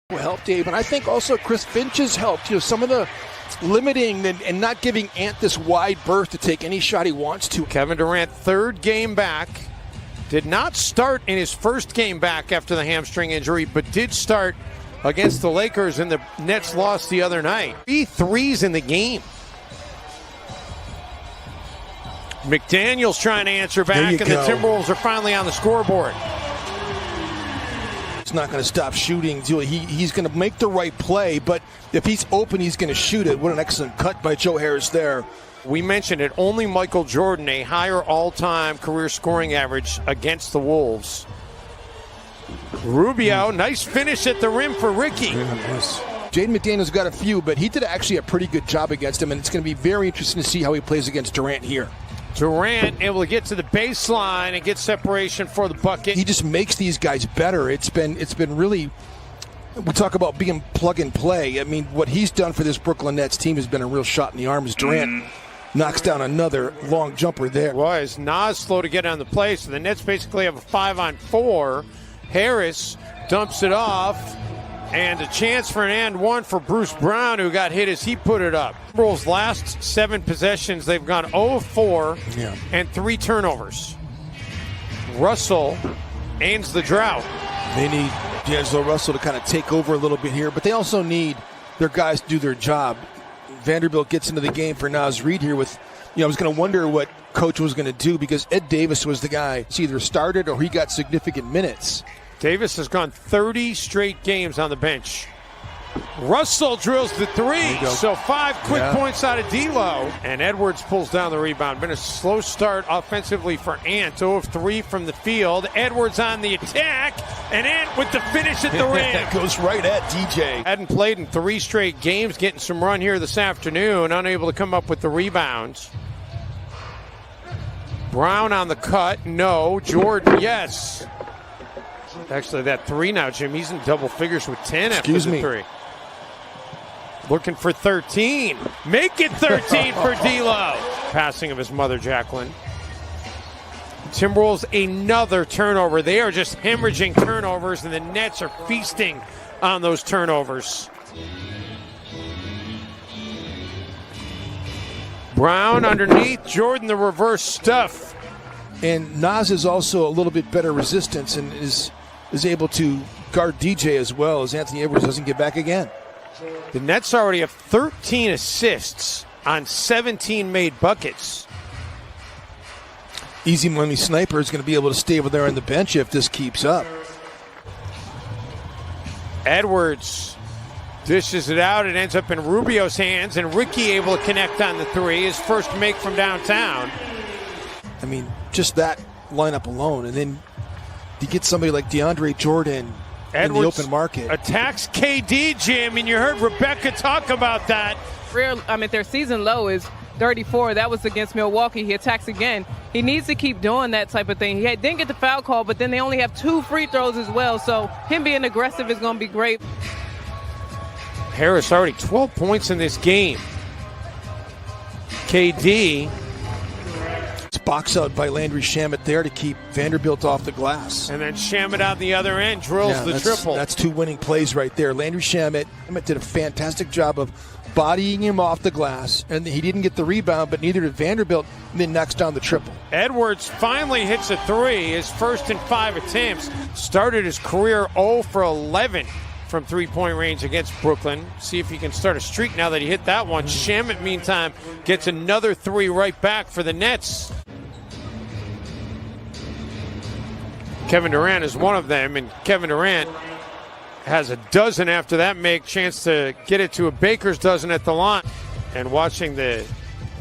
Help, Dave, and I think also Chris Finch has helped. Some of the limiting and not giving Ant this wide berth to take any shot he wants to. Kevin Durant, third game back. Did not start in his first game back after the hamstring injury, but did start against the Lakers, and the Nets lost the other night. 3 threes in the game. McDaniel's trying to answer back, and the Timberwolves are finally on the scoreboard. He's not going to stop shooting. He's going to make the right play, but if he's open, he's going to shoot it. What an excellent cut by Joe Harris there. We mentioned it, only Michael Jordan, a higher all-time career scoring average against the Wolves. Rubio, nice finish at the rim for Ricky. Yes. Jaden McDaniels got a few, but he did actually a pretty good job against him, and it's going to be very interesting to see how he plays against Durant here. Durant able to get to the baseline and get separation for the bucket. He just makes these guys better. It's been really, we talk about being plug and play. I mean, what he's done for this Brooklyn Nets team has been a real shot in the arm as Durant knocks down another long jumper there. Was Nas slow to get on the play, so the Nets basically have a 5-on-4. Harris dumps it off, and a chance for an and one for Bruce Brown, who got hit as he put it up. Timberwolves' last 7 possessions, they've gone 0-4 and 3 turnovers. Russell ends the drought. They need D'Angelo Russell to kind of take over a little bit here, but they also need their guys to do their job. Vanderbilt gets into the game for Naz Reid here with, I was going to wonder what coach was going to do because Ed Davis was the guy. He either started or he got significant minutes. Davis has gone 30 straight games on the bench. Russell drills the 3, so 5 quick points out of D'Lo. And Edwards pulls down the rebound. Been a slow start offensively for Ant. 0 of 3 from the field. Edwards on the attack, and Ant with the finish at the rim. That goes right at DJ. Hadn't played in 3 straight games, getting some run here this afternoon. Unable to come up with the rebounds. Brown on the cut, no. Jordan, yes. Actually, that 3 now, Jim. He's in double figures with 10 after the 3. Looking for 13. Make it 13 for D'Lo. Passing of his mother, Jacqueline. Timberwolves, another turnover. They are just hemorrhaging turnovers, and the Nets are feasting on those turnovers. Brown underneath. Jordan, the reverse stuff. And Nas is also a little bit better resistance and is able to guard DJ as well as Anthony Edwards doesn't get back again. The Nets already have 13 assists on 17 made buckets. Easy money Sniper is going to be able to stay over there on the bench if this keeps up. Edwards dishes it out. It ends up in Rubio's hands, and Ricky able to connect on the 3. His first make from downtown. I mean, just that lineup alone, and then you get somebody like DeAndre Jordan Edwards in the open market. Attacks KD, Jim, and you heard Rebecca talk about that. Their season low is 34. That was against Milwaukee. He attacks again. He needs to keep doing that type of thing. He didn't get the foul call, but then they only have 2 free throws as well, so him being aggressive is going to be great. Harris already 12 points in this game. KD. Box out by Landry Shamet there to keep Vanderbilt off the glass. And then Shamet on the other end drills the triple. That's 2 winning plays right there. Landry Shamet did a fantastic job of bodying him off the glass, and he didn't get the rebound, but neither did Vanderbilt, and then knocks down the triple. Edwards finally hits a 3, his first in 5 attempts. Started his career 0 for 11 from 3-point range against Brooklyn. See if he can start a streak now that he hit that one. Shamet, meantime, gets another 3 right back for the Nets. Kevin Durant is one of them, and Kevin Durant has a dozen after that make. Chance to get it to a baker's dozen at the line. And watching the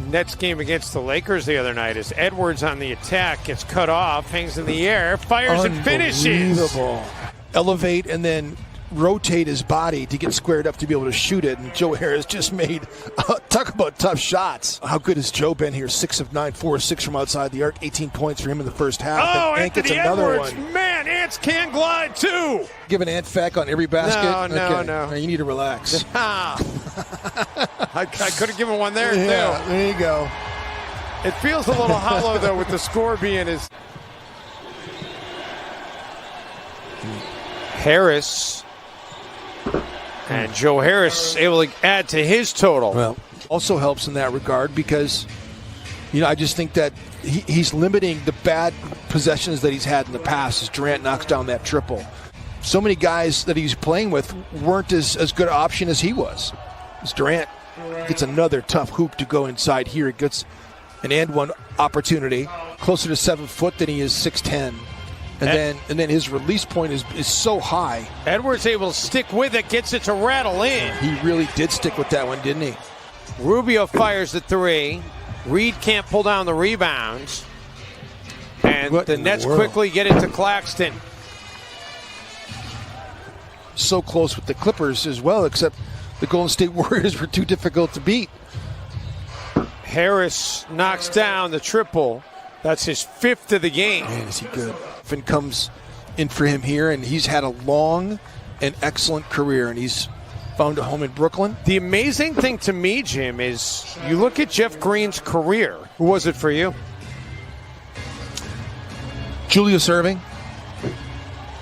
Nets game against the Lakers the other night as Edwards on the attack gets cut off, hangs in the air, fires and finishes. Elevate and then rotate his body to get squared up to be able to shoot it, and Joe Harris just made talk about tough shots. How good has Joe been here? 6 of 9, 4 of 6 from outside the arc, 18 points for him in the first half. Oh, and Ant gets another Edwards, one. Man, Ants can glide too. Give an Ant fact on every basket. No. You need to relax. I could have given one there too. There you go. It feels a little hollow though with the score being as Harris And Joe Harris able to add to his total. Well, also helps in that regard because, I just think that he's limiting the bad possessions that he's had in the past as Durant knocks down that triple. So many guys that he's playing with weren't as good an option as he was. As Durant gets another tough hoop to go inside here. It gets an and one opportunity, closer to 7 foot than he is 6'10". And then his release point is so high. Edwards able to stick with it, gets it to rattle in. He really did stick with that one, didn't he? Rubio fires the three. Reed can't pull down the rebounds. And the Nets quickly get it to Claxton. So close with the Clippers as well, except the Golden State Warriors were too difficult to beat. Harris knocks down the triple. That's his 5th of the game. Man, is he good. Finn comes in for him here, and he's had a long and excellent career, and he's found a home in Brooklyn. The amazing thing to me, Jim, is you look at Jeff Green's career. Who was it for you? Julius Erving.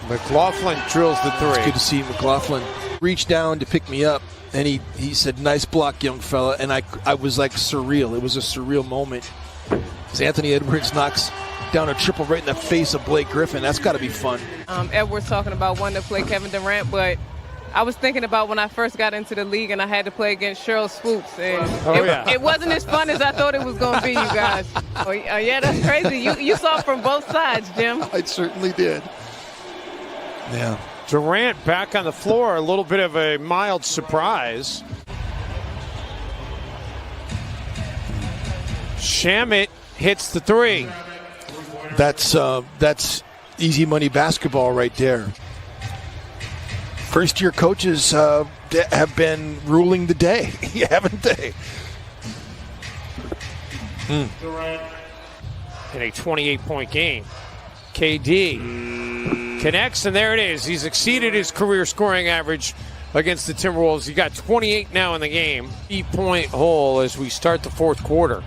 McLaughlin drills the three. It's good to see McLaughlin reach down to pick me up, and he said, "Nice block, young fella," and I was like surreal. It was a surreal moment. As Anthony Edwards knocks down a triple right in the face of Blake Griffin. That's got to be fun. Edwards talking about wanting to play Kevin Durant, but I was thinking about when I first got into the league and I had to play against Cheryl Swoops, and it wasn't as fun as I thought it was going to be, you guys. Yeah, that's crazy. You saw it from both sides, Jim. I certainly did. Yeah. Durant back on the floor, a little bit of a mild surprise. Shamet hits the three. That's easy money basketball right there. First-year coaches have been ruling the day, haven't they? In a 28-point game, KD connects, and there it is. He's exceeded his career scoring average against the Timberwolves. He got 28 now in the game. 3-point hole as we start the fourth quarter.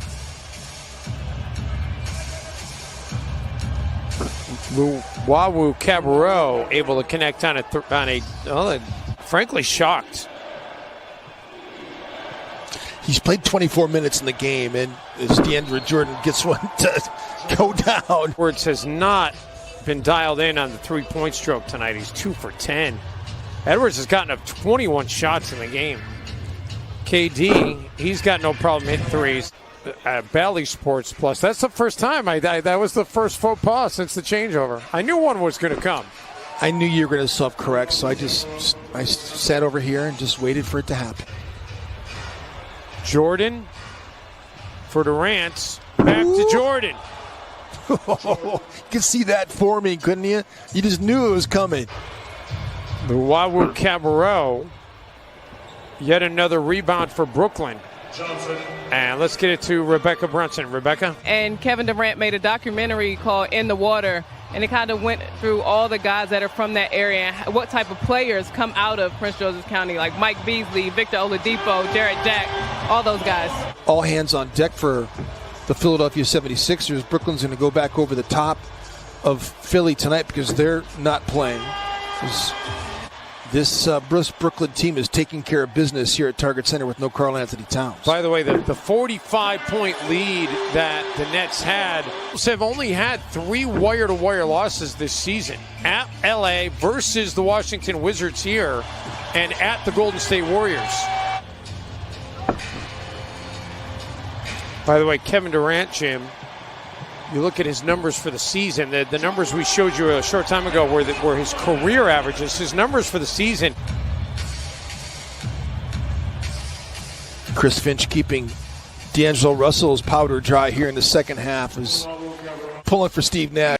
Wawu Cabarro able to connect on a frankly shocked. He's played 24 minutes in the game, and as DeAndre Jordan gets one to go down. Edwards has not been dialed in on the three-point stroke tonight. He's 2 for 10. Edwards has gotten up 21 shots in the game. KD, he's got no problem hitting threes. Bally Sports Plus. That's the first time. That was the first faux pas since the changeover. I knew one was going to come. I knew you were going to self-correct, so I sat over here and just waited for it to happen. Jordan for Durant. Back to Jordan. You could see that forming, couldn't you? You just knew it was coming. The Wawu Cabarro. Yet another rebound for Brooklyn. And let's get it to Rebecca Brunson. Rebecca? And Kevin Durant made a documentary called In the Water, and it kind of went through all the guys that are from that area and what type of players come out of Prince George's County, like Mike Beasley, Victor Oladipo, Jarrett Jack, all those guys. All hands on deck for the Philadelphia 76ers. Brooklyn's going to go back over the top of Philly tonight because they're not playing. This Brooklyn team is taking care of business here at Target Center with no Karl Anthony Towns. By the way, the 45-point lead that the Nets had have only had 3 wire-to-wire losses this season. At L.A. versus the Washington Wizards here and at the Golden State Warriors. By the way, Kevin Durant, Jim, you look at his numbers for the season, the numbers we showed you a short time ago were his career averages. His numbers for the season. Chris Finch keeping D'Angelo Russell's powder dry here in the second half is pulling for Steve Nash.